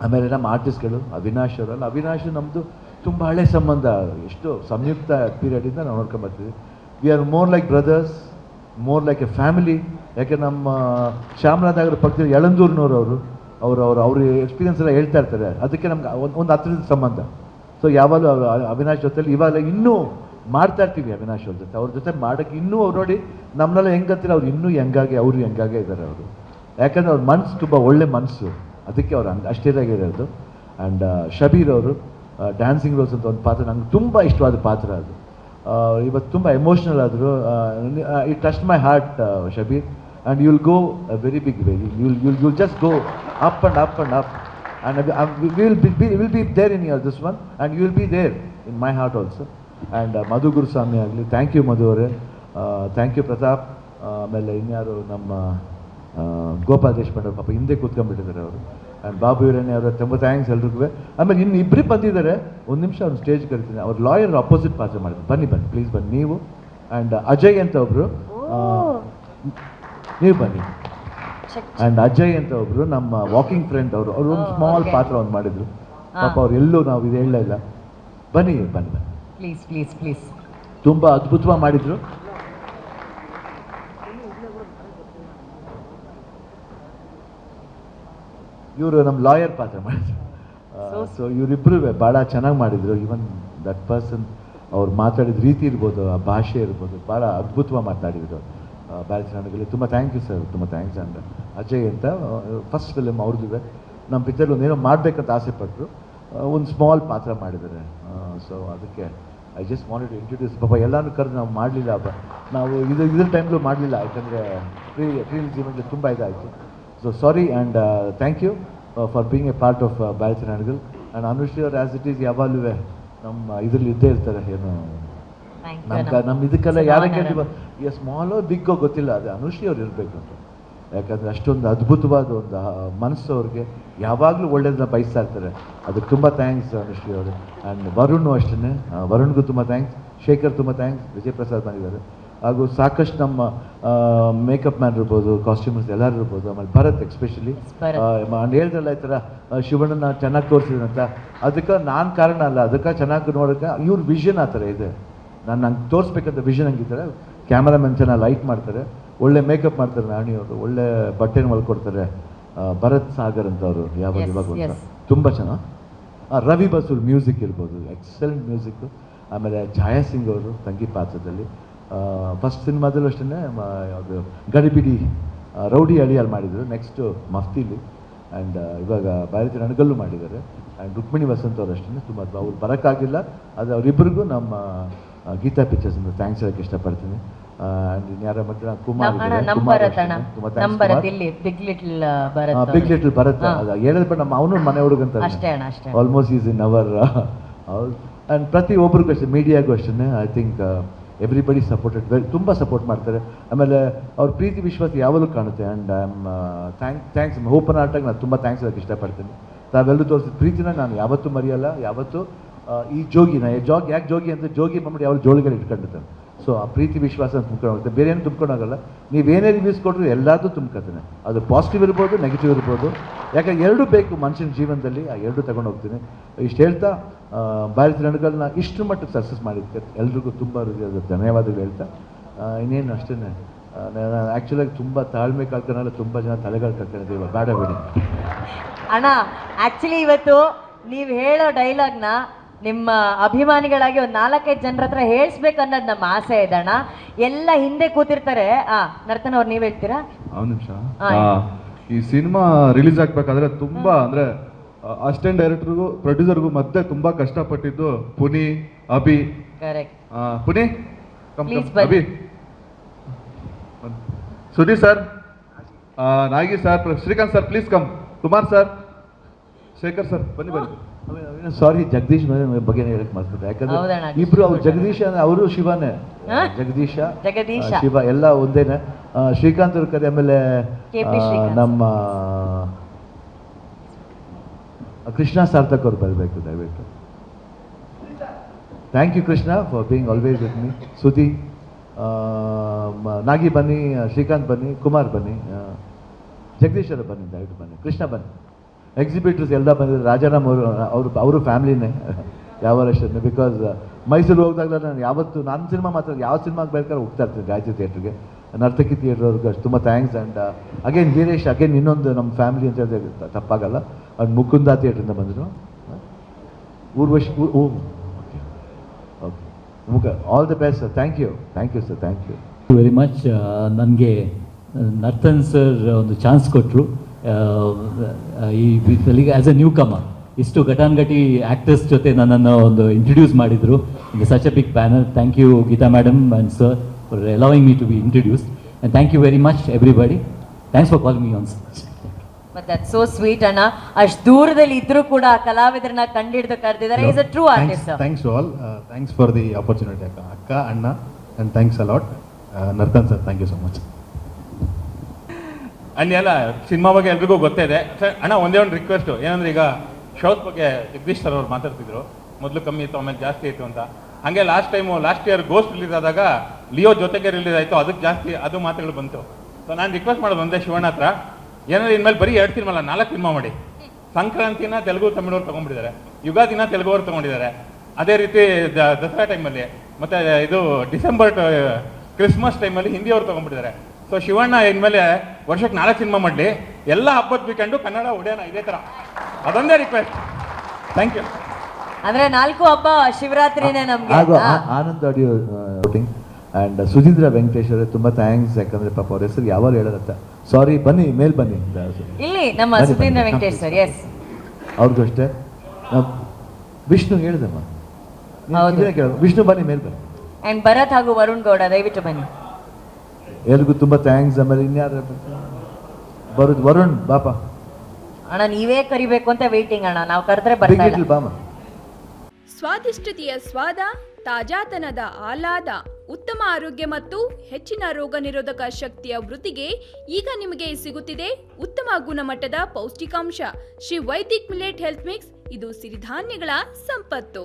ಆಮೇಲೆ ನಮ್ಮ ಆರ್ಟಿಸ್ಟ್ಗಳು ಅವಿನಾಶ್ ಅವರಲ್ಲ, ಅವಿನಾಶ್ ನಮ್ಮದು ತುಂಬ ಹಳೆ ಸಂಬಂಧ, ಎಷ್ಟು ಸಂಯುಕ್ತ ಪೀರಿಯಡಿಂದ ನಾವು ನೋಡ್ಕೊಂಬರ್ತೀವಿ. We are more like brothers, more like a family. ಯಾಕೆ ನಮ್ಮ ಚಾಮರಾಜನಗರ ಪಕ್ಕದಲ್ಲಿ ಯಳಂದೂರಿನವರು ಅವ್ರ ಎಕ್ಸ್ಪೀರಿಯನ್ಸ್ ಎಲ್ಲ ಹೇಳ್ತಾ ಇರ್ತಾರೆ, ಅದಕ್ಕೆ ನಮ್ಗೆ ಒಂದು ಹತ್ತಿರದ ಸಂಬಂಧ. ಸೊ ಯಾವಾಗಲೂ ಅವಿನಾಶ್ ಜೊತೆಲಿ ಇವಾಗ ಇನ್ನೂ ಮಾಡ್ತಾ ಇರ್ತೀವಿ ಅವಿನಾಶ್ ಅವ್ರ ಜೊತೆ. ಅವ್ರ ಜೊತೆ ಮಾಡೋಕ್ಕೆ ಇನ್ನೂ ಅವ್ರು ನೋಡಿ ನಮ್ಮನ್ನೆಲ್ಲ ಹೆಂಗಂತೀರ, ಅವ್ರು ಇನ್ನೂ ಅವರು ಹೆಂಗಾಗೆ ಇದ್ದಾರೆ ಅವರು. ಯಾಕಂದರೆ ಅವ್ರ ಮನಸ್ಸು ತುಂಬ ಒಳ್ಳೆ ಮನಸ್ಸು, ಅದಕ್ಕೆ ಅವ್ರು ಅಷ್ಟೇದಾಗಿರೋದು. ಆ್ಯಂಡ್ ಶಬೀರ್ ಅವರು ಡ್ಯಾನ್ಸಿಂಗ್ ರೋಸ್ ಅಂತ ಒಂದು ಪಾತ್ರ, ನಂಗೆ ತುಂಬ ಇಷ್ಟವಾದ ಪಾತ್ರ ಅದು. ಇವತ್ತು ತುಂಬ ಎಮೋಷ್ನಲ್ ಆದರು. It touch my heart Shabir. And you will go a very big way. you'll just go up and up and up. And we will be there in your this one, and you will be there in my heart also. And ಮಧು ಗುರುಸ್ವಾಮಿ ಆಗಲಿ, thank you ಮಧು ಅವರೇ, thank you Pratap. ಆಮೇಲೆ ಇನ್ಯಾರು ನಮ್ಮ ಗೋಪಾಲ್ ದೇಶಪಾಂಡೆ ಪಾಪ ಹಿಂದೆ ಕೂತ್ಕೊಂಡ್ಬಿಟ್ಟಿದ್ದಾರೆ ಅವರು. And Babu ಹಿರಣ್ಯ ಅವರ ತುಂಬ ಥ್ಯಾಂಕ್ಸ್ ಎಲ್ರಿಗೂ. ಆಮೇಲೆ ಇನ್ನು ಇಬ್ಬರು ಬಂದಿದ್ದಾರೆ, ಒಂದು ನಿಮಿಷ ಅವ್ರು ಸ್ಟೇಜ್ ಕರಿತೀನಿ. ಅವ್ರು ಲಾಯರ್ ಅಪೋಸಿಟ್ ಪಾತ್ರ ಮಾಡಿದ್ರು. ಬನ್ನಿ ಪ್ಲೀಸ್ ಬನ್ನಿ ನೀವು. ಆ್ಯಂಡ್ ಅಜಯ್ ಅಂತ ಒಬ್ಬರು, ನೀವು ಬನ್ನಿ. ಆ್ಯಂಡ್ ಅಜಯ್ ಅಂತ ಒಬ್ಬರು ನಮ್ಮ ವಾಕಿಂಗ್ ಫ್ರೆಂಡ್, ಅವರು ಒಂದು ಸ್ಮಾಲ್ ಪಾತ್ರ ಅವ್ರು ಮಾಡಿದ್ರು. ಪಾಪ ಅವ್ರು ಎಲ್ಲೂ ನಾವು ಇದು ಹೇಳಲೇ ಇಲ್ಲ. ಬನ್ನಿ ಪ್ಲೀಸ್ ಪ್ಲೀಸ್ ಪ್ಲೀಸ್. ತುಂಬ ಅದ್ಭುತವಾಗಿ ಮಾಡಿದ್ರು. ಇವರು ನಮ್ಮ ಲಾಯರ್ ಪಾತ್ರ ಮಾಡಿದ್ರು. ಸೊ ಇವರಿಬ್ಬರು ಭಾಳ ಚೆನ್ನಾಗಿ ಮಾಡಿದರು. ಈವನ್ ದಟ್ ಪರ್ಸನ್ ಅವ್ರು ಮಾತಾಡಿದ ರೀತಿ ಇರ್ಬೋದು, ಆ ಭಾಷೆ ಇರ್ಬೋದು, ಭಾಳ ಅದ್ಭುತವಾಗಿ ಮಾತಾಡಿದ್ರು. ಬ್ಯಾರಿಸ್ಟರ್ಗಳಲ್ಲಿ ತುಂಬ ಥ್ಯಾಂಕ್ ಯು ಸರ್, ತುಂಬ ಥ್ಯಾಂಕ್ಸ್. ಅಂಡ್ ಅಜಯ್ ಅಂತ ಫಸ್ಟ್ ಫಿಲಮ್ ಅವ್ರದ್ದು, ನಮ್ಮ ಪಿಕ್ಚರ್ ಒಂದು ಏನೋ ಮಾಡಬೇಕಂತ ಆಸೆ ಪಟ್ಟರು, ಒಂದು ಸ್ಮಾಲ್ ಪಾತ್ರ ಮಾಡಿದ್ದಾರೆ. ಸೊ ಅದಕ್ಕೆ I just wanted to introduce. ಪಾಪ ಎಲ್ಲನೂ ಕರೆದು ನಾವು ಮಾಡಲಿಲ್ಲ, ನಾವು ಇದ್ರ ಟೈಮ್ಲೂ ಮಾಡಲಿಲ್ಲ, ಯಾಕಂದರೆ ಫ್ರೀ ರಿಲೀಸ್ ತುಂಬ ಇದಾಯಿತು. So sorry. And thank you for being a part of barrister Hanagal. And Anushree ಅವ್ರು ಆ್ಯಸ್ ಇಟ್ ಈಸ್ ಯಾವಾಗಲೂ ನಮ್ಮ ಇದರಲ್ಲಿ ಇದ್ದೇ ಇರ್ತಾರೆ. ಏನು ನಮ್ಮ ಇದಕ್ಕೆಲ್ಲ ಯಾರೇ ಕೇಳಿ ಸ್ಮಾಲೋ ಬಿಗ್ಗೋ ಗೊತ್ತಿಲ್ಲ, ಅದು ಅನುಶ್ರೀ ಅವ್ರು ಇರಬೇಕು ಅಂತ. ಯಾಕಂದರೆ ಅಷ್ಟೊಂದು ಅದ್ಭುತವಾದ ಒಂದು ಮನಸ್ಸು ಅವ್ರಿಗೆ, ಯಾವಾಗಲೂ ಒಳ್ಳೇದನ್ನ ಬಯಸ್ತಾ ಇರ್ತಾರೆ. ಅದಕ್ಕೆ ತುಂಬ ಥ್ಯಾಂಕ್ಸ್ ಅನುಶ್ರೀ ಅವರು. ಆ್ಯಂಡ್ ವರುಣ್ ಅಷ್ಟೇ, ವರುಣ್ಗೂ ತುಂಬ ಥ್ಯಾಂಕ್ಸ್. ಶೇಖರ್ ತುಂಬ ಥ್ಯಾಂಕ್ಸ್. ವಿಜಯ್ ಪ್ರಸಾದ್ ಬಂದಿದ್ದಾರೆ. ಹಾಗೂ ಸಾಕಷ್ಟು ನಮ್ಮ ಮೇಕಪ್ ಮ್ಯಾನ್ ಇರ್ಬೋದು, ಕಾಸ್ಟ್ಯೂಮರ್ಸ್ ಎಲ್ಲರೂ ಇರ್ಬೋದು. ಆಮೇಲೆ ಭರತ್ ಎಕ್ಸ್ಪೆಷಲಿ ಹೇಳಿದ್ರಲ್ಲ ಈ ಥರ ಶಿವಣ್ಣನ ಚೆನ್ನಾಗಿ ತೋರಿಸಿದ್ರಂತ, ಅದಕ್ಕೆ ನಾನು ಕಾರಣ ಅಲ್ಲ, ಅದಕ್ಕೆ ಚೆನ್ನಾಗಿ ನೋಡೋಕ್ಕೆ ಇವ್ರ ವಿಷನ್ ಆ ಥರ ಇದೆ. ನಂಗೆ ತೋರಿಸ್ಬೇಕಂತ ವಿಷನ್ ಹಂಗಿದ್ದಾರೆ. ಕ್ಯಾಮರಾಮನ್ ಚೆನ್ನಾಗಿ ಲೈಟ್ ಮಾಡ್ತಾರೆ, ಒಳ್ಳೆ ಮೇಕಪ್ ಮಾಡ್ತಾರೆ ನಾಣಿಯವರು, ಒಳ್ಳೆ ಬಟ್ಟೆನ ಹೊಲ್ಕೊಡ್ತಾರೆ. ಭರತ್ ಸಾಗರ್ ಅಂತ ಅವರು ಇವಾಗ ತುಂಬ ಚೆನ್ನಾಗಿ. ರವಿ ಬಸೂರ್ ಮ್ಯೂಸಿಕ್ ಇರ್ಬೋದು, ಎಕ್ಸಲೆಂಟ್ ಮ್ಯೂಸಿಕ್ಕು. ಆಮೇಲೆ ಛಾಯಾ ಸಿಂಗ್ ಅವರು ತಂಗಿ ಪಾತ್ರದಲ್ಲಿ ಫಸ್ಟ್ ಸಿನಿಮಾದಲ್ಲೂ ಅಷ್ಟೇ ಯಾವುದು ಗಡಿಬಿಡಿ ರೌಡಿ ಅಳಿಯಲ್ಲಿ ಮಾಡಿದರು. ನೆಕ್ಸ್ಟು ಮಫ್ತಿಲಿ. ಆ್ಯಂಡ್ ಇವಾಗ ಬ್ಯಾರಿಸ್ಟರ್ ಹಣಗಲ್ಲು ಮಾಡಿದ್ದಾರೆ. ಆ್ಯಂಡ್ ರುಕ್ಮಿಣಿ ವಸಂತ್ ಅವರು ಅಷ್ಟೇ ತುಂಬ ಅವ್ರು ಬರೋಕ್ಕಾಗಿಲ್ಲ, ಅದು ಅವರಿಬ್ಬರಿಗೂ ನಮ್ಮ ಗೀತಾ ಪಿಕ್ಚರ್ಸಿಂದ ಥ್ಯಾಂಕ್ಸ್ ಹೇಳಕ್ಕೆ ಇಷ್ಟಪಡ್ತೀನಿ. ಆ್ಯಂಡ್ ಇನ್ಯಾರ ಮಧ್ಯ ಕುಮಾರ್, ಬಿಗ್ ಲಿಟಲ್ ಭರತ್, ಅದು ಹೇಳಿದ್ರೆ ನಮ್ಮ ಅವನು ಮನೆ ಹುಡುಗಂತ almost is in our. And ಪ್ರತಿ ಒಬ್ರಿಗೂ ಅಷ್ಟೇ, ಮೀಡಿಯಾಗೂ ಅಷ್ಟೇ. I think everybody supported well, ತುಂಬ ಸಪೋರ್ಟ್ ಮಾಡ್ತಾರೆ. ಆಮೇಲೆ ಅವ್ರ ಪ್ರೀತಿ ವಿಶ್ವಾಸ ಯಾವಾಗಲೂ ಕಾಣುತ್ತೆ. And I am thanks open ಆರ್ಟಾಗಿ ನಾನು ತುಂಬ ಥ್ಯಾಂಕ್ಸ್ ಹೇಳಕ್ಕೆ ಇಷ್ಟಪಡ್ತೀನಿ. ತಾವೆಲ್ಲರೂ ತೋರಿಸಿದ ಪ್ರೀತಿನ ನಾನು ಯಾವತ್ತೂ ಮರೆಯಲ್ಲ. ಯಾವತ್ತೂ ಈ ಜೋಗಿನ ಯಾಕೆ ಜೋಗಿ ಅಂತ, ಜೋಗಿ ಬಂದ್ಬಿಟ್ಟು ಯಾವ ಜೋಳಿಗಳು ಇಟ್ಕೊಂಡಿರ್ತಾನೆ. ಸೊ ಆ ಪ್ರೀತಿ ವಿಶ್ವಾಸ ತುಂಬ್ಕೊಂಡು ಹೋಗುತ್ತೆ, ಬೇರೆ ಏನು ತುಂಬ್ಕೊಂಡೋಗಲ್ಲ. ನೀವೇನೇ ರಿವ್ಯೂಸ್ ಕೊಟ್ಟರು ಎಲ್ಲದೂ ತುಂಬ್ಕೊತಾನೆ, ಅದು ಪಾಸಿಟಿವ್ ಇರ್ಬೋದು, ನೆಗೆಟಿವ್ ಇರ್ಬೋದು. ಯಾಕಂದ್ರೆ ಎರಡೂ ಬೇಕು ಮನುಷ್ಯನ ಜೀವನದಲ್ಲಿ, ಆ ಎರಡೂ ತಗೊಂಡು ಹೋಗ್ತೀನಿ. ಇಷ್ಟು ಹೇಳ್ತಾ ಬ್ಯಾರಿಸ್ಟರ್ ಹಣಗಲ್ನ ಇಷ್ಟು ಮಟ್ಟಕ್ಕೆ ಸಕ್ಸಸ್ ಮಾಡಿದ್ದಕ್ಕೆ ಎಲ್ರಿಗೂ ತುಂಬ ಧನ್ಯವಾದಗಳು ಹೇಳ್ತಾ, ಇನ್ನೇನು ಅಷ್ಟೇ. ನಾನು ಆ್ಯಕ್ಚುಲಾಗಿ ತುಂಬ ತಾಳ್ಮೆ ಕಳ್ಕೊಳ್ಳಲ್ಲ, ತುಂಬ ಜನ ತಲೆಗಳು ಕಳ್ಕೊಂಡಿದ್ದೀವಿ, ಬೇಡ ಬಿಡಿ ಅಣ್ಣ. ಆ್ಯಕ್ಚುಲಿ ಇವತ್ತು ನೀವು ಹೇಳೋ ಡೈಲಾಗ್ನ ನಿಮ್ಮ ಅಭಿಮಾನಿಗಳಾಗಿ ಒಂದು 4-5 ಜನರ ಹತ್ರ ಹೇಳಿಸ್ಬೇಕು ಅನ್ನೋದು ನಮ್ಮ ಆಸೆ ಇದೆ ಅಣ್ಣ. ಎಲ್ಲ ಹಿಂದೆ ಕೂತಿರ್ತಾರೆ. ನರ್ತನ ಅವ್ರು ನೀವು ಹೇಳ್ತೀರಾ? ನಿಮಿಷ. ಈ ಸಿನಿಮಾ ರಿಲೀಸ್ ಆಗ್ಬೇಕಾದ್ರೆ ತುಂಬಾ ಅಂದ್ರೆ ಅಸಿಸ್ಟೆಂಟ್ ಡೈರೆಕ್ಟರ್ಗೂ ಪ್ರೊಡ್ಯೂಸರ್ಗೂ ಮತ್ತೆ ತುಂಬಾ ಕಷ್ಟಪಟ್ಟಿದ್ದು Puni, Abhi. Puni, Abhi, Sudhir sir, Nagi sir, Srikanth sir please come, Kumar sir, Shekhar sir ಬನ್ನಿ ಬನ್ನಿ. ಸಾರಿ, ಜಗದೀಶ್ ಬಗ್ಗೆ ಹೇಳಕ್ ಮಾಡ್ತಾರೆ. ಯಾಕಂದ್ರೆ ಇಬ್ರು ಅವ್ರು ಜಗದೀಶ, ಅವರು ಶಿವನೇ, ಜಗದೀಶ ಶಿವ ಎಲ್ಲ ಒಂದೇನೆ. ಶ್ರೀಕಾಂತ್ ಅವ್ರ ಕರೆ. ಆಮೇಲೆ ನಮ್ಮ ಕೃಷ್ಣ ಸಾರ್ಥಕ್ ಅವ್ರು ಬರಬೇಕು ದಯವಿಟ್ಟು. Thank you Krishna for being always with me. Sudi, Nagi ಬನ್ನಿ, ಶ್ರೀಕಾಂತ್ ಬನ್ನಿ, ಕುಮಾರ್ ಬನ್ನಿ, ಜಗದೀಶ್ ಅವರು ಬನ್ನಿ, ದಯವಿಟ್ಟು ಬನ್ನಿ, ಕೃಷ್ಣ ಬನ್ನಿ. ಎಕ್ಸಿಬಿಟರ್ಸ್ ಎಲ್ಲ ಬಂದಿದ್ರು. ರಾಜಾರಾಮ್ ಅವರು ಫ್ಯಾಮಿಲಿನೇ ಯಾವಾಗ ಅಷ್ಟೇ. ಬಿಕಾಸ್ ಮೈಸೂರು ಹೋಗಿದಾಗಲೂ ನಾನು ಯಾವತ್ತು ನನ್ನ ಸಿನಿಮಾ ಮಾತ್ರ ಯಾವ ಸಿನಿಮಾಗೆ ಬೇಕಾದ್ರೆ ಹೋಗ್ತಾ ಇರ್ತೀನಿ ಗಾಯತ್ರಿ ಥಿಯೇಟ್ರಿಗೆ, ನರ್ತಕಿ ಥಿಯೇಟ್ರ್ ಅವ್ರಿಗೆ ಅಷ್ಟು ತುಂಬ thanks. And again Veeresh, again ಇನ್ನೊಂದು ನಮ್ಮ ಫ್ಯಾಮಿಲಿ ಅಂತ ಹೇಳಿದ್ರೆ ತಪ್ಪಾಗಲ್ಲ, ಅವ್ರು ಮುಕುಂದ ಥಿಯೇಟ್ರಿಂದ ಬಂದರು. Urvashi okay okay, all the best sir. Thank you sir, thank you very much. ನನಗೆ ನರ್ತನ್ ಸರ್ ಒಂದು ಚಾನ್ಸ್ ಕೊಟ್ಟರು ಈ ಫಿಲಿಗೆ ಆ್ಯಸ್ ಎ ನ್ಯೂ ಕಮರ್. ಇಷ್ಟು ಘಟಾನುಘಟಿ ಆ್ಯಕ್ಟರ್ಸ್ ಜೊತೆ ನನ್ನನ್ನು ಒಂದು ಇಂಟ್ರಡ್ಯೂಸ್ ಮಾಡಿದರು in such a big banner. Thank you Geetha madam and sir for allowing me to be introduced, and thank you very much everybody. Thanks for calling me on stage. But that's so sweet ಅಣ್ಣ, ಅಷ್ಟು ದೂರದಲ್ಲಿ ಇದ್ರೂ ಕೂಡ ಕಲಾವಿದರನ್ನ ಕಂಡಿಡ್ದು ಕರೆದಿದ್ದಾರೆ. Is a true artist. Thanks to all. Thanks for the opportunity, Akka, Anna, and thanks a lot. Nartan sir, thank you so much. ಅಲ್ಲೆಲ್ಲ cinema ಬಗ್ಗೆ ಎಲ್ರಿಗೂ ಗೊತ್ತಿದೆ ಸರ್. ಅಣ್ಣ ಒಂದೇ ಒಂದು ರಿಕ್ವೆಸ್ಟು ಏನಂದ್ರೆ, ಈಗ ಶೋಸ್ ಬಗ್ಗೆ ಜಗದೀಶ್ ಸರ್ ಅವ್ರು ಮಾತಾಡ್ತಿದ್ರು, ಮೊದಲು ಕಮ್ಮಿ ಇತ್ತು ಆಮೇಲೆ ಜಾಸ್ತಿ ಆಯಿತು ಅಂತ. ಹಾಗೆ ಲಾಸ್ಟ್ ಇಯರ್ ಗೋಸ್ಟ್ ರಿಲೀಸ್ ಆದಾಗ ಲಿಯೋ ಜೊತೆಗೆ ರಿಲೀಸ್ ಆಯಿತು, ಅದಕ್ಕೆ ಜಾಸ್ತಿ ಅದು ಮಾತುಗಳು ಬಂತು. ಸೊ ನಾನು ರಿಕ್ವೆಸ್ಟ್ ಮಾಡೋದು ಒಂದೇ ಶಿವಣ್ಣ ಹತ್ರ, ಏನಾದ್ರೆ ಇನ್ಮೇಲೆ ಬರೀ 2 ಸಿನಿಮಾ ಅಲ್ಲ 4 ಸಿನಿಮಾ ಮಾಡಿ. ಸಂಕ್ರಾಂತಿನ ತೆಲುಗು ತಮಿಳವ್ರು ತೊಗೊಂಡ್ಬಿಟ್ಟಿದ್ದಾರೆ, ಯುಗಾದಿನ ತೆಲುಗುವ್ರು ತೊಗೊಂಡಿದ್ದಾರೆ, ಅದೇ ರೀತಿ ದಸರಾ ಟೈಮಲ್ಲಿ, ಮತ್ತು ಇದು ಡಿಸೆಂಬರ್ ಕ್ರಿಸ್ಮಸ್ ಟೈಮಲ್ಲಿ ಹಿಂದಿಯವ್ರು ತೊಗೊಂಡ್ಬಿಟ್ಟಿದ್ದಾರೆ. ಸೊ ಶಿವಣ್ಣ ಇನ್ಮೇಲೆ ವರ್ಷಕ್ಕೆ 4 ಸಿನಿಮಾ ಮಾಡಲಿ, ಎಲ್ಲ ಹಬ್ಬದ ವೀಕೆಂಡು ಕನ್ನಡ ಹೊಡೆಯೋಣ ಇದೇ ಥರ, ಅದೊಂದೇ ರಿಕ್ವೆಸ್ಟ್. Thank you. ಅಂದ್ರೆ 4 ಹಬ್ಬ ಶಿವರಾತ್ರಿನೇ ನಮ್ಗೆ. ಹಾಗೂ Anand audio shooting and Sudheendra Venkatesh ಅವರೇ ತುಂಬ ಥ್ಯಾಂಕ್ಸ್. ಯಾಕಂದರೆ ಪಾಪ ಅವ್ರ ಹೆಸರು ಯಾವಾಗ ಹೇಳೋದಂತ, ಸಾರಿ ಬನ್ನಿ ಮೇಲ್ ಬನ್ನಿ ಇಲ್ಲಿ ನಮ್ಮ ಸುಧೀಂದ್ರ ವೆಂಕಟೇಶ್ ಸರ್. ಎಸ್, ಅವ್ರಿಗೂ ಅಷ್ಟೇ. ವಿಷ್ಣು ಹೇಳಿದಮ್ಮ, ವಿಷ್ಣು ಬನ್ನಿ ಮೇಲ್ ಬನ್ನಿ. ಅಂಡ್ ಭರತ್ ಹಾಗೂ ವರುಣ್ ಗೌಡ ದಯವಿಟ್ಟು ಬನ್ನಿ. ಎಲ್ರಿಗೂ ತುಂಬ ಥ್ಯಾಂಕ್ಸ್. ಆಮೇಲೆ ಇನ್ಯಾರು ಬರೋದು, ವರುಣ್ ಬಾಪ ಅಣ್ಣ ನೀವೇ ಕರಿಬೇಕು ಅಂತ ವೇಟಿಂಗ್ ಅಣ್ಣ, ನಾವು ಕರೆದ್ರೆ ಬರ್ತಾ ಇಲ್ಲ. ಬಾಮ. ಸ್ವಾದಿಷ್ಟತೆಯ ಸ್ವಾದ, ತಾಜಾತನದ ಆಹ್ಲಾದ, ಉತ್ತಮ ಆರೋಗ್ಯ ಮತ್ತು ಹೆಚ್ಚಿನ ರೋಗ ನಿರೋಧಕ ಶಕ್ತಿಯ ವೃದ್ಧಿಗೆ ಈಗ ನಿಮಗೆ ಸಿಗುತ್ತಿದೆ ಉತ್ತಮ ಗುಣಮಟ್ಟದ ಪೌಷ್ಟಿಕಾಂಶ Shri Vaidik millet health mix. ಇದು ಸಿರಿಧಾನ್ಯಗಳ ಸಂಪತ್ತು.